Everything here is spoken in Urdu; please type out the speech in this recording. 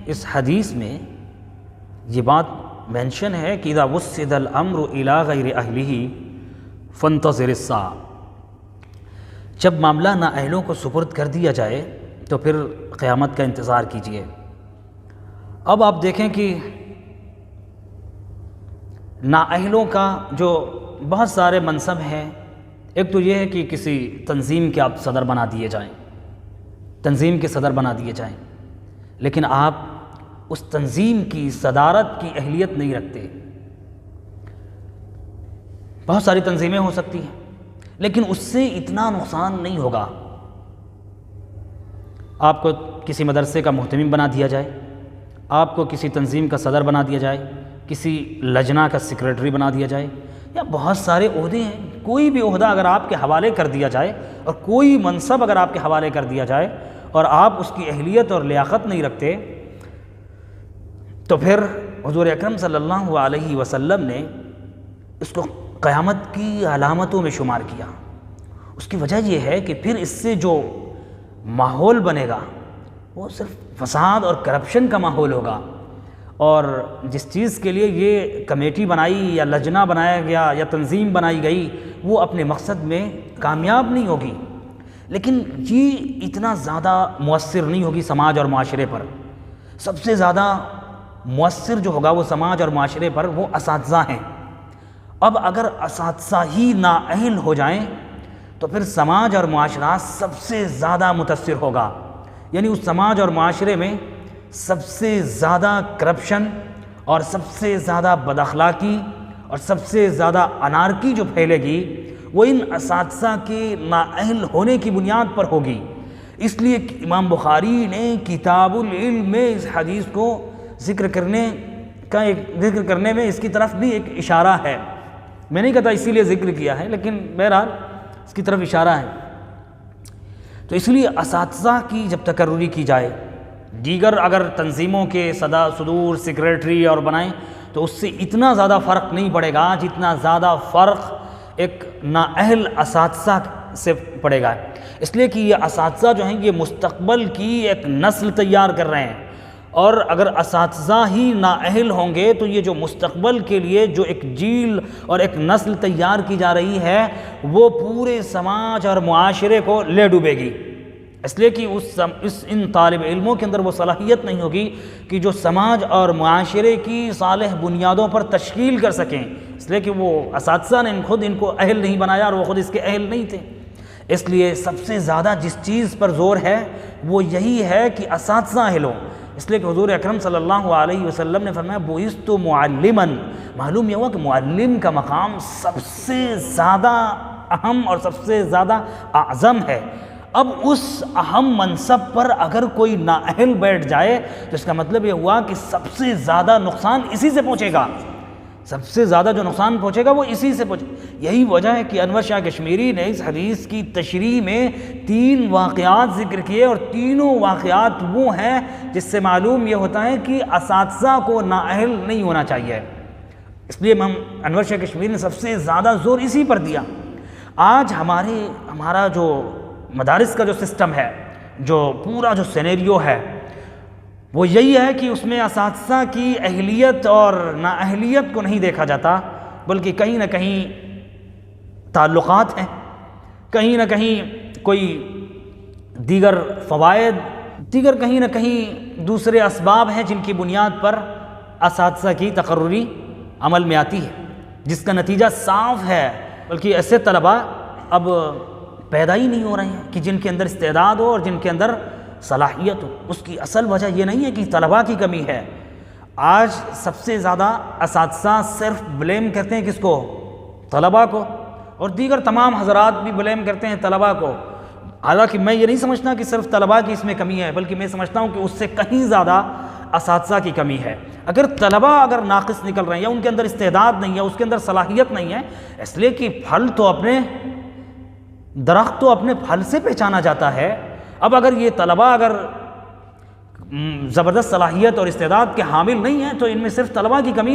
اس حدیث میں یہ بات مینشن ہے کہ اذا وسد الامر الى غیر اہلہ فانتظر الساعہ، جب معاملہ نااہلوں کو سپرد کر دیا جائے تو پھر قیامت کا انتظار کیجیے۔ اب آپ دیکھیں کہ نااہلوں کا جو بہت سارے منصب ہیں، ایک تو یہ ہے کہ کسی تنظیم کے آپ صدر بنا دیے جائیں، تنظیم کے صدر بنا دیے جائیں، لیکن آپ اس تنظیم کی صدارت کی اہلیت نہیں رکھتے۔ بہت ساری تنظیمیں ہو سکتی ہیں لیکن اس سے اتنا نقصان نہیں ہوگا۔ آپ کو کسی مدرسے کا محتمم بنا دیا جائے، آپ کو کسی تنظیم کا صدر بنا دیا جائے، کسی لجنہ کا سیکریٹری بنا دیا جائے، یا بہت سارے عہدے ہیں، کوئی بھی عہدہ اگر آپ کے حوالے کر دیا جائے اور کوئی منصب اگر آپ کے حوالے کر دیا جائے اور آپ اس کی اہلیت اور لیاقت نہیں رکھتے، تو پھر حضور اکرم صلی اللہ علیہ وسلم نے اس کو قیامت کی علامتوں میں شمار کیا۔ اس کی وجہ یہ ہے کہ پھر اس سے جو ماحول بنے گا وہ صرف فساد اور کرپشن کا ماحول ہوگا، اور جس چیز کے لیے یہ کمیٹی بنائی یا لجنہ بنایا گیا یا تنظیم بنائی گئی وہ اپنے مقصد میں کامیاب نہیں ہوگی، لیکن یہ اتنا زیادہ مؤثر نہیں ہوگی سماج اور معاشرے پر۔ سب سے زیادہ مؤثر جو ہوگا وہ سماج اور معاشرے پر وہ اساتذہ ہیں۔ اب اگر اساتذہ ہی نااہل ہو جائیں تو پھر سماج اور معاشرہ سب سے زیادہ متاثر ہوگا، یعنی اس سماج اور معاشرے میں سب سے زیادہ کرپشن اور سب سے زیادہ بد اخلاقی اور سب سے زیادہ انارکی جو پھیلے گی وہ ان اساتذہ کے نااہل ہونے کی بنیاد پر ہوگی۔ اس لیے امام بخاری نے کتاب العلم میں اس حدیث کو ذکر کرنے میں اس کی طرف بھی ایک اشارہ ہے۔ میں نہیں کہتا اسی لیے ذکر کیا ہے، لیکن بہرحال اس کی طرف اشارہ ہے۔ تو اس لیے اساتذہ کی جب تقرری کی جائے، دیگر اگر تنظیموں کے صدور سیکریٹری اور بنائیں تو اس سے اتنا زیادہ فرق نہیں پڑے گا جتنا زیادہ فرق ایک نااہل اساتذہ سے پڑے گا۔ اس لیے کہ یہ اساتذہ جو ہیں یہ مستقبل کی ایک نسل تیار کر رہے ہیں، اور اگر اساتذہ ہی نااہل ہوں گے تو یہ جو مستقبل کے لیے جو ایک جیل اور ایک نسل تیار کی جا رہی ہے وہ پورے سماج اور معاشرے کو لے ڈوبے گی۔ اس لیے کہ ان طالب علموں کے اندر وہ صلاحیت نہیں ہوگی کہ جو سماج اور معاشرے کی صالح بنیادوں پر تشکیل کر سکیں، اس لیے کہ وہ اساتذہ نے خود ان کو اہل نہیں بنایا اور وہ خود اس کے اہل نہیں تھے۔ اس لیے سب سے زیادہ جس چیز پر زور ہے وہ یہی ہے کہ اساتذہ اہل ہوں۔ اس لیے کہ حضور اکرم صلی اللہ علیہ وسلم نے فرمایا بعثت معلما، معلوم یہ ہوا کہ معلم کا مقام سب سے زیادہ اہم اور سب سے زیادہ اعظم ہے۔ اب اس اہم منصب پر اگر کوئی نااہل بیٹھ جائے تو اس کا مطلب یہ ہوا کہ سب سے زیادہ نقصان اسی سے پہنچے گا، سب سے زیادہ جو نقصان پہنچے گا وہ اسی سے پہنچے گا۔ یہی وجہ ہے کہ انور شاہ کشمیری نے اس حدیث کی تشریح میں 3 واقعات ذکر کیے، اور تینوں واقعات وہ ہیں جس سے معلوم یہ ہوتا ہے کہ اساتذہ کو نااہل نہیں ہونا چاہیے۔ اس لیے انور شاہ کشمیری نے سب سے زیادہ زور اسی پر دیا۔ آج ہمارا جو مدارس کا جو سسٹم ہے، جو پورا جو سینیریو ہے وہ یہی ہے کہ اس میں اساتذہ کی اہلیت اور نااہلیت کو نہیں دیکھا جاتا، بلکہ کہیں نہ کہیں تعلقات ہیں، کہیں نہ کہیں کوئی دیگر فوائد، دیگر کہیں نہ کہیں دوسرے اسباب ہیں جن کی بنیاد پر اساتذہ کی تقرری عمل میں آتی ہے، جس کا نتیجہ صاف ہے۔ بلکہ ایسے طلباء اب پیدا ہی نہیں ہو رہے ہیں کہ جن کے اندر استعداد ہو اور جن کے اندر صلاحیت ہو۔ اس کی اصل وجہ یہ نہیں ہے کہ طلباء کی کمی ہے۔ آج سب سے زیادہ اساتذہ صرف بلیم کرتے ہیں کس کو؟ طلباء کو، اور دیگر تمام حضرات بھی بلیم کرتے ہیں طلباء کو۔ حالانکہ میں یہ نہیں سمجھتا کہ صرف طلباء کی اس میں کمی ہے، بلکہ میں سمجھتا ہوں کہ اس سے کہیں زیادہ اساتذہ کی کمی ہے۔ اگر طلباء اگر ناقص نکل رہے ہیں یا ان کے اندر استعداد نہیں ہے، اس کے اندر صلاحیت نہیں ہے، اس لیے کہ درخت تو اپنے پھل سے پہچانا جاتا ہے۔ اب اگر یہ طلباء اگر زبردست صلاحیت اور استعداد کے حامل نہیں ہیں تو ان میں صرف طلباء کی کمی